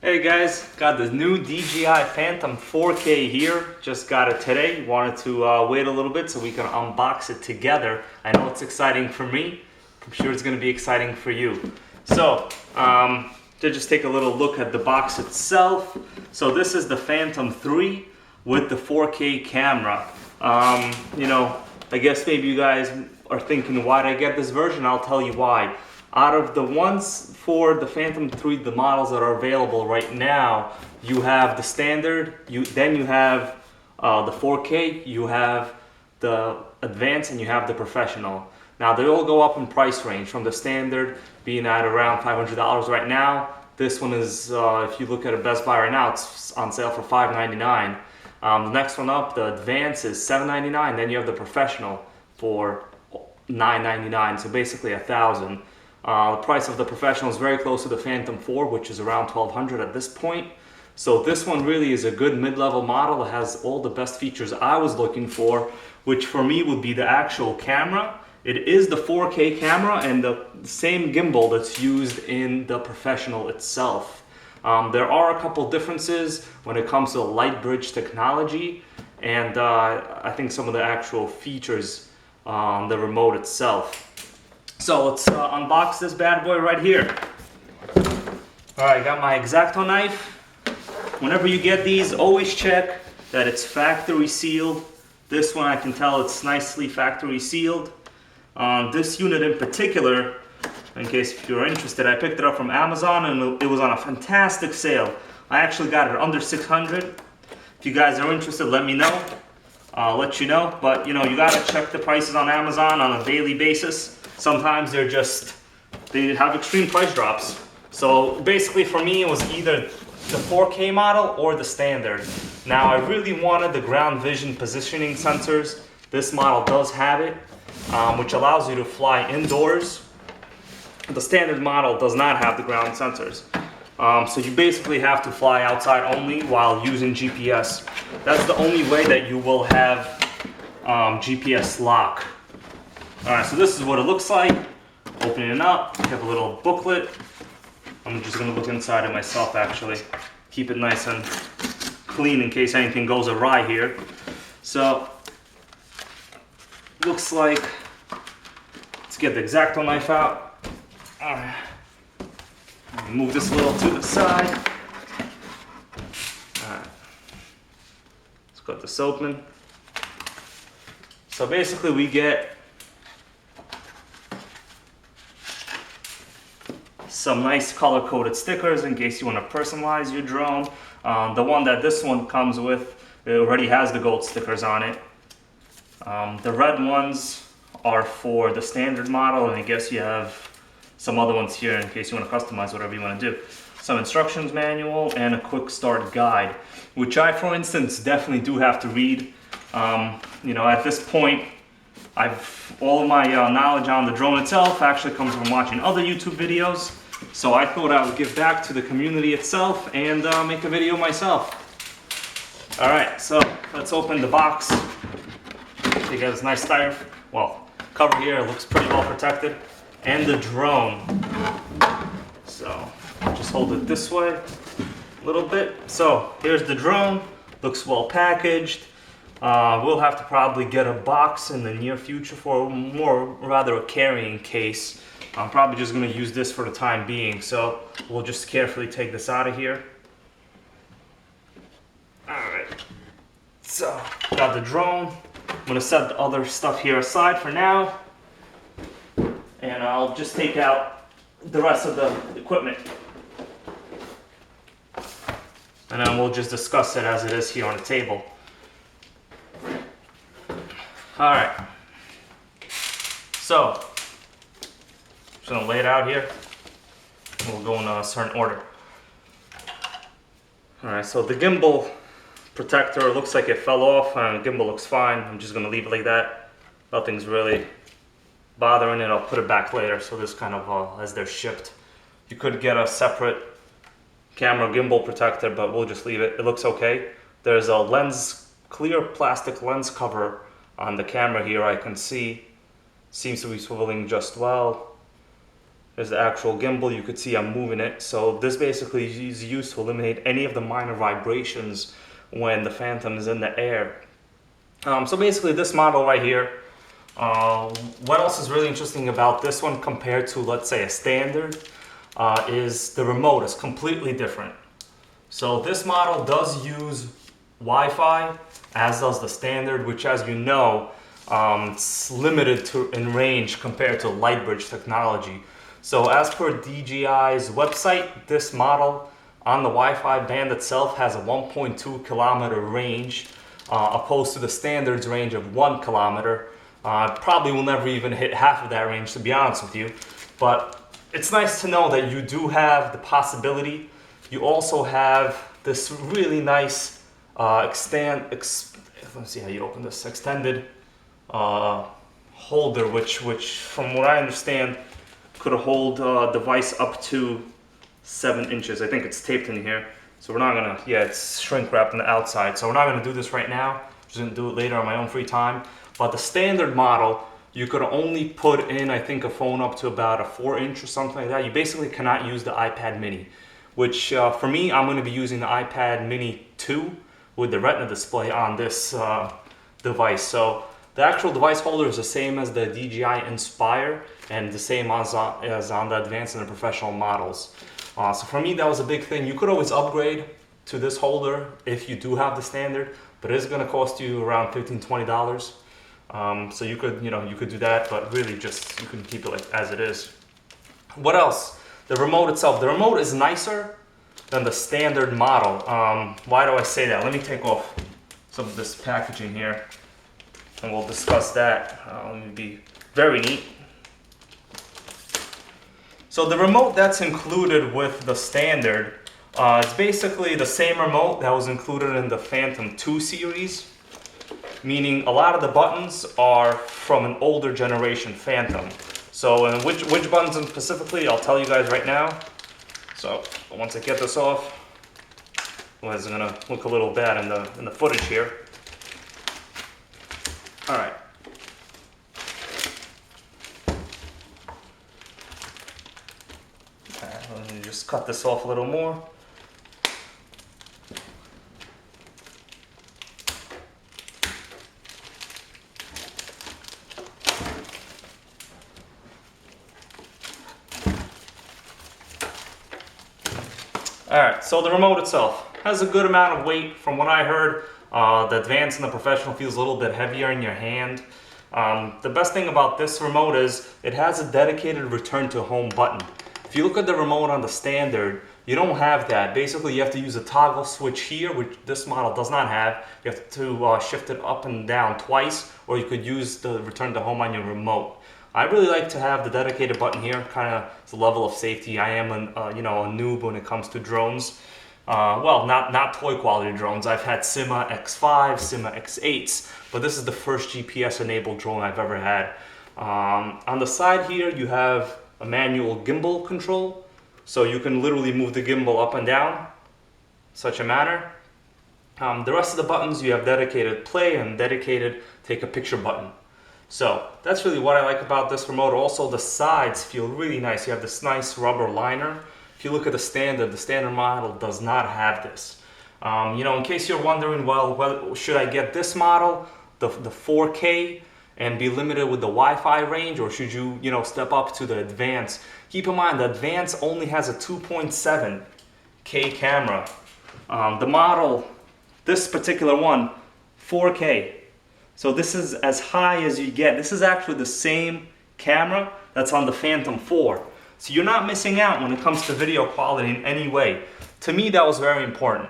Hey guys, got the new DJI Phantom 4K here. Just got it today. Wanted to wait a little bit so we can unbox it together. I know it's exciting for me. I'm sure it's going to be exciting for you. So, to just take a little look at the box itself. So this is the Phantom 3 with the 4K camera. I guess maybe you guys are thinking, why did I get this version? I'll tell you why. Out of the ones for the Phantom 3, the models that are available right now, you have the standard, then you have the 4K, you have the advanced, and you have the professional. Now they all go up in price range, from the standard being at around $500 right now. This one is, if you look at a Best Buy right now, it's on sale for $599. The next one up, the advanced, is $799. Then you have the professional for $999, so basically $1,000. The price of the professional is very close to the Phantom 4, which is around $1,200 at this point. So this one really is a good mid-level model. It has all the best features I was looking for, which for me would be the actual camera. It is the 4K camera and the same gimbal that's used in the professional itself. There are a couple differences when it comes to light bridge technology, and I think some of the actual features on the remote itself. So let's unbox this bad boy right here. Alright, got my X-Acto knife. Whenever you get these, always check that it's factory sealed. This one I can tell it's nicely factory sealed. This unit in particular, in case if you're interested, I picked it up from Amazon and it was on a fantastic sale. I actually got it under $600. If you guys are interested, let me know. I'll let you know. But you gotta check the prices on Amazon on a daily basis. Sometimes they have extreme price drops. So basically for me it was either the 4K model or the standard. Now I really wanted the ground vision positioning sensors. This model does have it, which allows you to fly indoors. The standard model does not have the ground sensors. So you basically have to fly outside only while using GPS. That's the only way that you will have GPS lock. Alright, so this is what it looks like. Opening it up, you have a little booklet. I'm just going to look inside it myself actually. Keep it nice and clean in case anything goes awry here. So, looks like, let's get the X-Acto knife out. Alright. Move this a little to the side. Alright. Let's cut this open. So basically we get some nice color-coded stickers in case you want to personalize your drone. The one that this one comes with, it already has the gold stickers on it. The red ones are for the standard model, and I guess you have some other ones here in case you want to customize whatever you want to do. Some instructions manual and a quick start guide, which I, for instance, definitely do have to read. At this point, all of my knowledge on the drone itself actually comes from watching other YouTube videos. So I thought I would give back to the community itself and make a video myself. Alright, so let's open the box. You got this nice cover here, it looks pretty well protected. And the drone. So just hold it this way a little bit. So here's the drone, looks well packaged. We'll have to probably get a box in the near future for rather a carrying case. I'm probably just going to use this for the time being, so we'll just carefully take this out of here. Alright, so got the drone. I'm going to set the other stuff here aside for now, and I'll just take out the rest of the equipment. And then we'll just discuss it as it is here on the table. Alright, so just gonna lay it out here. We'll go in a certain order. Alright, so the gimbal protector looks like it fell off, and the gimbal looks fine. I'm just gonna leave it like that. Nothing's really bothering it. I'll put it back later, so this kind of as they're shipped. You could get a separate camera gimbal protector, but we'll just leave it. It looks okay. There's a clear plastic lens cover on the camera here. I can see seems to be swiveling just well. There's the actual gimbal. You could see I'm moving it. So this basically is used to eliminate any of the minor vibrations when the Phantom is in the air. So basically this model right here, what else is really interesting about this one compared to, let's say, a standard, is the remote is completely different. So this model does use Wi-Fi, as does the standard, which, as you know, it's limited in range compared to Lightbridge technology. So as per DJI's website, this model on the Wi-Fi band itself has a 1.2 kilometer range, opposed to the standard's range of 1 kilometer. Probably will never even hit half of that range, to be honest with you. But it's nice to know that you do have the possibility. You also have this really nice let's see how you open this, extended holder, which from what I understand could hold a device up to 7 inches. I think it's taped in here, so we're not gonna, yeah, it's shrink wrapped on the outside, so we're not gonna do this right now. I'm just gonna do it later on my own free time. But the standard model, you could only put in, I think, a phone up to about a 4-inch or something like that. You basically cannot use the iPad mini, which for me, I'm gonna be using the iPad mini 2 with the Retina display on this device. So the actual device holder is the same as the DJI Inspire and the same as on the advanced and the professional models. So for me, that was a big thing. You could always upgrade to this holder if you do have the standard, but it is going to cost you around $15–20. So you could, you could do that, but really just you can keep it like as it is. What else? The remote itself. The remote is nicer than the standard model. Why do I say that? Let me take off some of this packaging here, and we'll discuss that. Let me be very neat. So the remote that's included with the standard, it's basically the same remote that was included in the Phantom 2 series, meaning a lot of the buttons are from an older generation Phantom. So which buttons specifically, I'll tell you guys right now. So once I get this off, well, it's gonna look a little bad in the footage here. All right. Let me just cut this off a little more. All right, so the remote itself has a good amount of weight. From what I heard, the advanced and the professional feels a little bit heavier in your hand. The best thing about this remote is it has a dedicated return to home button. If you look at the remote on the standard, you don't have that. Basically, you have to use a toggle switch here, which this model does not have. You have to shift it up and down twice, or you could use the return to home on your remote. I really like to have the dedicated button here, kind of as a level of safety. I am a noob when it comes to drones. Well, not toy quality drones. I've had Sima X5, Sima X8s, but this is the first GPS enabled drone I've ever had. On the side here, you have a manual gimbal control, so you can literally move the gimbal up and down, such a manner. The rest of the buttons, you have dedicated play and dedicated take a picture button. So that's really what I like about this remote. Also, the sides feel really nice. You have this nice rubber liner. If you look at the standard model does not have this. In case you're wondering, well, should I get this model, the 4K, and be limited with the Wi-Fi range, or should you, step up to the advanced? Keep in mind, the advanced only has a 2.7K camera. The model, this particular one, 4K. So this is as high as you get. This is actually the same camera that's on the Phantom 4. So you're not missing out when it comes to video quality in any way. To me, that was very important.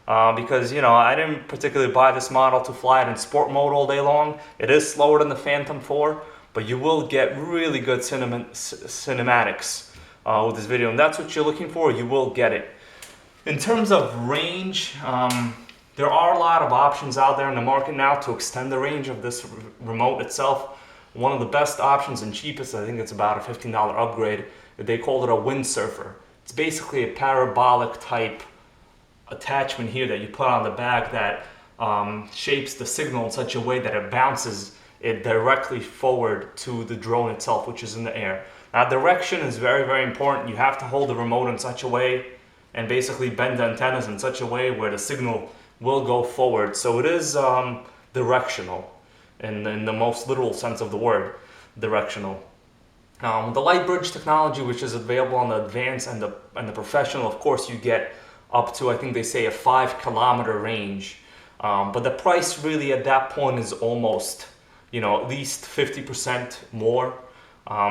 Because I didn't particularly buy this model to fly it in sport mode all day long. It is slower than the Phantom 4, but you will get really good cinematics with this video, and that's what you're looking for. You will get it. In terms of range, there are a lot of options out there in the market now to extend the range of this remote itself. One of the best options and cheapest, I think it's about a $15 upgrade. They call it a Windsurfer. It's basically a parabolic type attachment here that you put on the back that shapes the signal in such a way that it bounces it directly forward to the drone itself, which is in the air. Now direction is very, very important. You have to hold the remote in such a way and basically bend the antennas in such a way where the signal will go forward. So it is directional in the most literal sense of the word, directional. The light bridge technology, which is available on the advanced and the professional, of course you get up to, I think they say, a 5-kilometer range. But the price really at that point is almost, at least 50% more.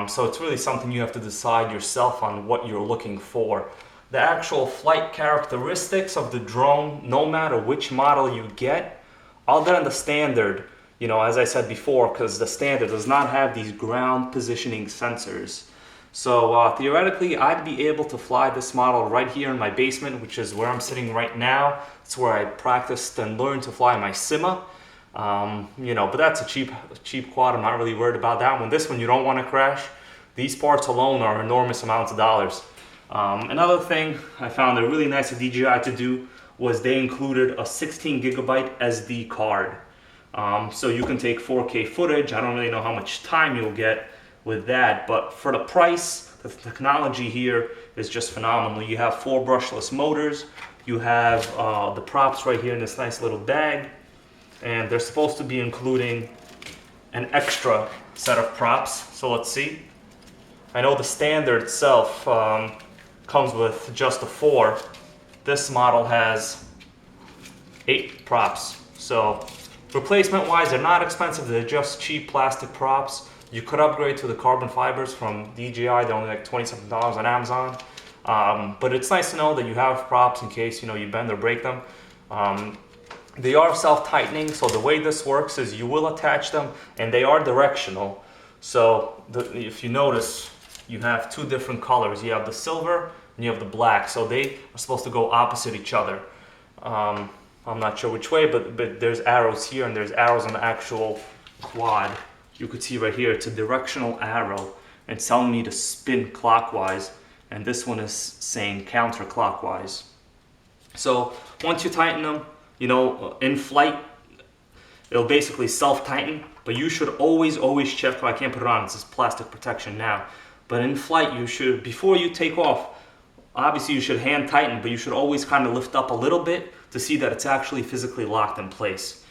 So it's really something you have to decide yourself on what you're looking for. The actual flight characteristics of the drone, no matter which model you get, other than the standard, as I said before, because the standard does not have these ground positioning sensors. So theoretically, I'd be able to fly this model right here in my basement, which is where I'm sitting right now. It's where I practiced and learned to fly my Sima. But that's a cheap quad. I'm not really worried about that one. This one, you don't want to crash. These parts alone are enormous amounts of dollars. Another thing I found it really nice of DJI to do was they included a 16 gigabyte SD card. So you can take 4K footage. I don't really know how much time you'll get with that, but for the price, the technology here is just phenomenal. You have 4 brushless motors. You have the props right here in this nice little bag, and they're supposed to be including an extra set of props. So let's see. I know the standard itself comes with just the 4. This model has 8 props. So replacement wise, they're not expensive. They're just cheap plastic props. You could upgrade to the carbon fibers from DJI. They're only like $27 on Amazon. But it's nice to know that you have props in case you bend or break them. They are self-tightening, so the way this works is you will attach them, and they are directional. So if you notice, you have 2 different colors. You have the silver and you have the black. So they are supposed to go opposite each other. I'm not sure which way, but there's arrows here and there's arrows on the actual quad. You could see right here, it's a directional arrow. It's telling me to spin clockwise, and this one is saying counterclockwise. So once you tighten them, in flight, it'll basically self-tighten, but you should always check. I can't put it on, it's just plastic protection now. But in flight, you should, before you take off, obviously you should hand tighten, but you should always kind of lift up a little bit to see that it's actually physically locked in place.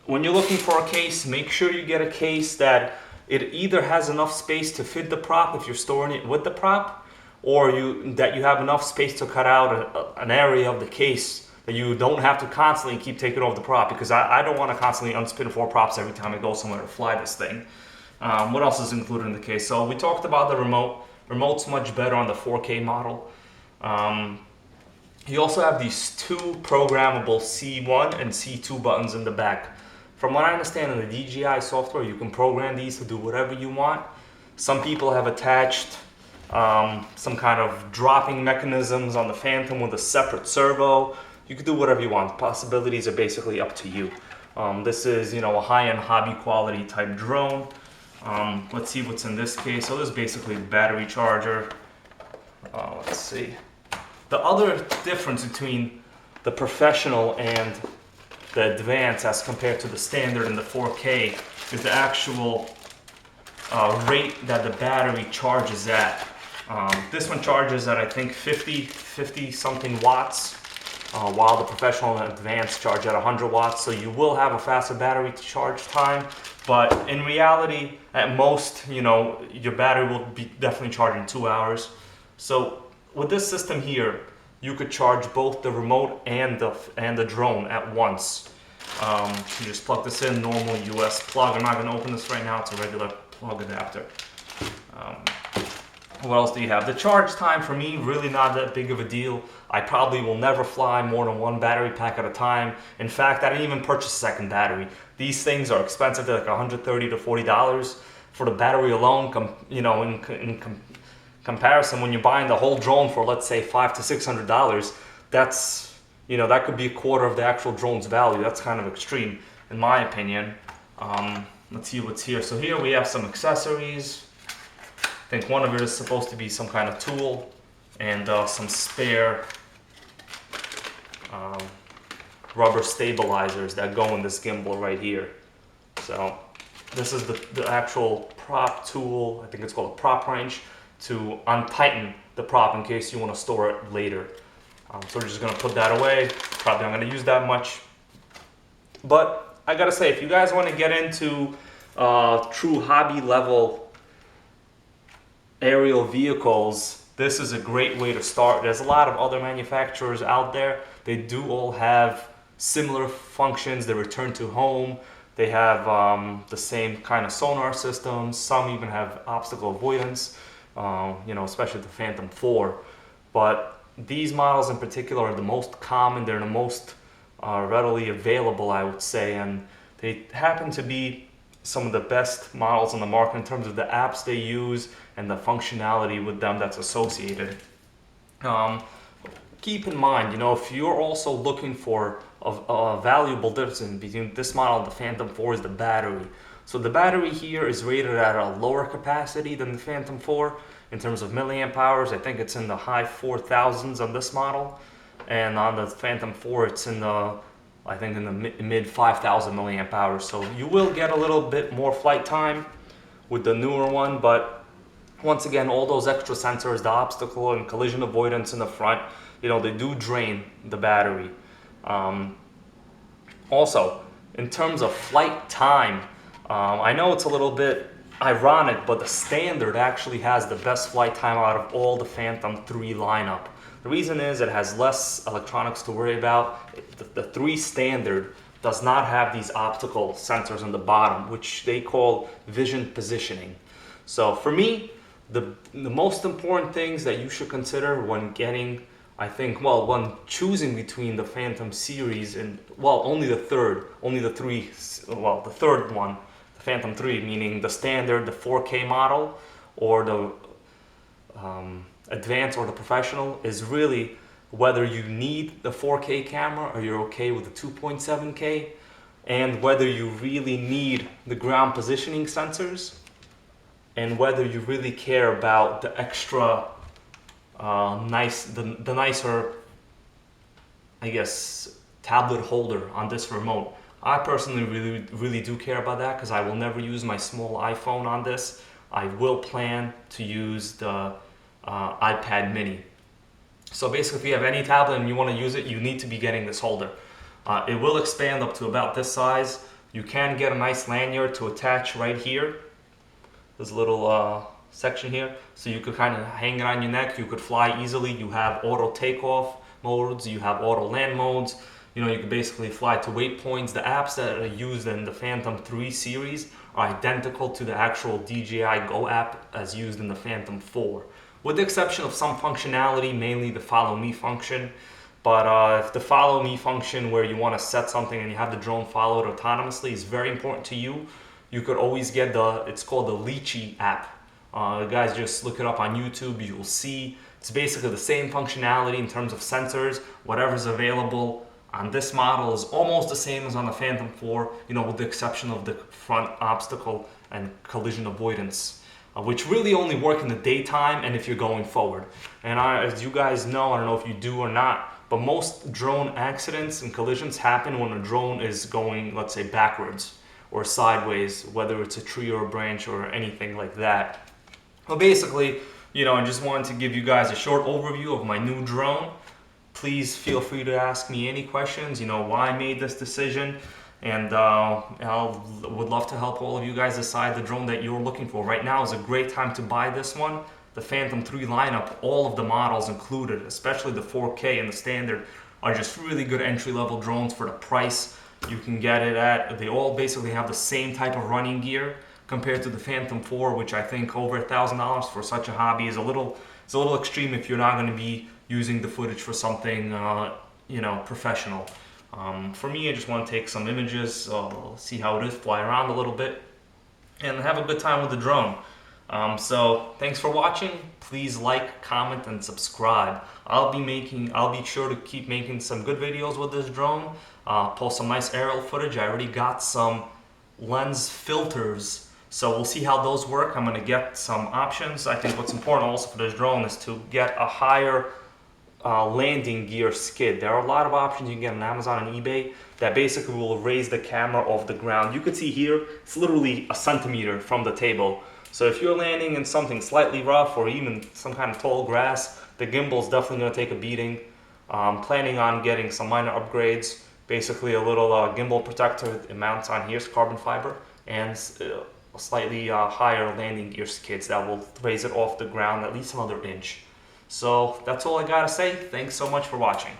When you're looking for a case, make sure you get a case that it either has enough space to fit the prop if you're storing it with the prop, or that you have enough space to cut out an area of the case that you don't have to constantly keep taking off the prop, because I don't want to constantly unspin 4 props every time I go somewhere to fly this thing. What else is included in the case? So we talked about the remote. Remote's much better on the 4K model. You also have these 2 programmable C1 and C2 buttons in the back. From what I understand, in the DJI software, you can program these to do whatever you want. Some people have attached some kind of dropping mechanisms on the Phantom with a separate servo. You can do whatever you want. The possibilities are basically up to you. This is, a high-end hobby quality type drone. Let's see what's in this case. So this is basically the battery charger. Let's see. The other difference between the professional and the advanced as compared to the standard and the 4K is the actual rate that the battery charges at. This one charges at, I think, 50 something watts, while the professional and advanced charge at 100 watts. So you will have a faster battery to charge time, but in reality, at most, your battery will be definitely charged in 2 hours. So with this system here, you could charge both the remote and the drone at once. You just plug this in, normal US plug. I'm not going to open this right now. It's a regular plug adapter. What else do you have? The charge time for me, really not that big of a deal. I probably will never fly more than 1 battery pack at a time. In fact, I didn't even purchase a second battery. These things are expensive. They're like $130 to $40 for the battery alone. In comparison, when you're buying the whole drone for, let's say, $500 to $600, that's, that could be a quarter of the actual drone's value. That's kind of extreme, in my opinion. Let's see what's here. So here we have some accessories. I think one of it is supposed to be some kind of tool, and some spare rubber stabilizers that go in this gimbal right here. So this is the actual prop tool, I think it's called a prop wrench, to untighten the prop in case you want to store it later. So we're just going to put that away. Probably not going to use that much. But I got to say, if you guys want to get into true hobby level aerial vehicles, this is a great way to start. There's a lot of other manufacturers out there. They do all have similar functions. They return to home. They have the same kind of sonar systems. Some even have obstacle avoidance, especially the Phantom 4. But these models in particular are the most common. They're the most readily available, I would say, and they happen to be some of the best models on the market in terms of the apps they use and the functionality with them that's associated. Keep in mind, if you're also looking for a valuable difference between this model and the Phantom 4 is the battery. So the battery here is rated at a lower capacity than the Phantom 4 in terms of milliamp hours. I think it's in the high 4,000s on this model, and on the Phantom 4 it's in the mid 5,000 milliamp hours. So you will get a little bit more flight time with the newer one, but once again, all those extra sensors, the obstacle and collision avoidance in the front, they do drain the battery. Also, in terms of flight time, I know it's a little bit ironic, but the standard actually has the best flight time out of all the Phantom 3 lineup. The reason is it has less electronics to worry about. The 3 standard does not have these optical sensors on the bottom, which they call vision positioning. So for me, the most important things that you should consider when when choosing between the Phantom series and, only the third one, the Phantom 3, meaning the standard, the 4K model, or the advanced or the professional, is really whether you need the 4K camera or you're okay with the 2.7K, and whether you really need the ground positioning sensors, and whether you really care about the extra nicer, I guess, tablet holder on this remote. I personally really do care about that because I will never use my small iPhone on this. I will plan to use the iPad mini. So basically, if you have any tablet and you want to use it, you need to be getting this holder. It will expand up to about this size. You can get a nice lanyard to attach right here. There's a little section here, so you could kind of hang it on your neck. You could fly easily. You have auto takeoff modes, you have auto land modes. You could basically fly to waypoints. The apps that are used in the Phantom 3 series are identical to the actual DJI Go app as used in the Phantom 4, with the exception of some functionality, mainly the follow me function. But if the follow me function, where you want to set something and you have the drone follow it autonomously, is very important to you, you could always get it's called the Lychee app. Guys, just look it up on YouTube. You will see it's basically the same functionality in terms of sensors. Whatever's available on this model is almost the same as on the Phantom 4, with the exception of the front obstacle and collision avoidance, which really only work in the daytime and if you're going forward. And as you guys know, I don't know if you do or not, but most drone accidents and collisions happen when a drone is going, let's say, backwards or sideways, whether it's a tree or a branch or anything like that. Well, basically, I just wanted to give you guys a short overview of my new drone. Please feel free to ask me any questions, why I made this decision, and I would love to help all of you guys decide the drone that you're looking for. Right now is a great time to buy this one. The Phantom 3 lineup, all of the models included, especially the 4K and the standard, are just really good entry-level drones for the price you can get it at. They all basically have the same type of running gear compared to the Phantom 4, which I think over $1,000 for such a hobby is a little extreme if you're not going to be using the footage for something professional. For me, I just want to take some images, see how it is, fly around a little bit, and have a good time with the drone. So thanks for watching. Please like, comment, and subscribe. I'll be sure to keep making some good videos with this drone. Post some nice aerial footage. I already got some lens filters, so we'll see how those work. I'm going to get some options. I think what's important also for this drone is to get a higher landing gear skid. There are a lot of options you can get on Amazon and eBay that basically will raise the camera off the ground. You can see here, it's literally a centimeter from the table. So if you're landing in something slightly rough or even some kind of tall grass, the gimbal's definitely going to take a beating. Planning on getting some minor upgrades, basically a little gimbal protector that mounts on here's carbon fiber, and a slightly higher landing gear skids that will raise it off the ground at least another inch. So that's all I gotta say. Thanks so much for watching.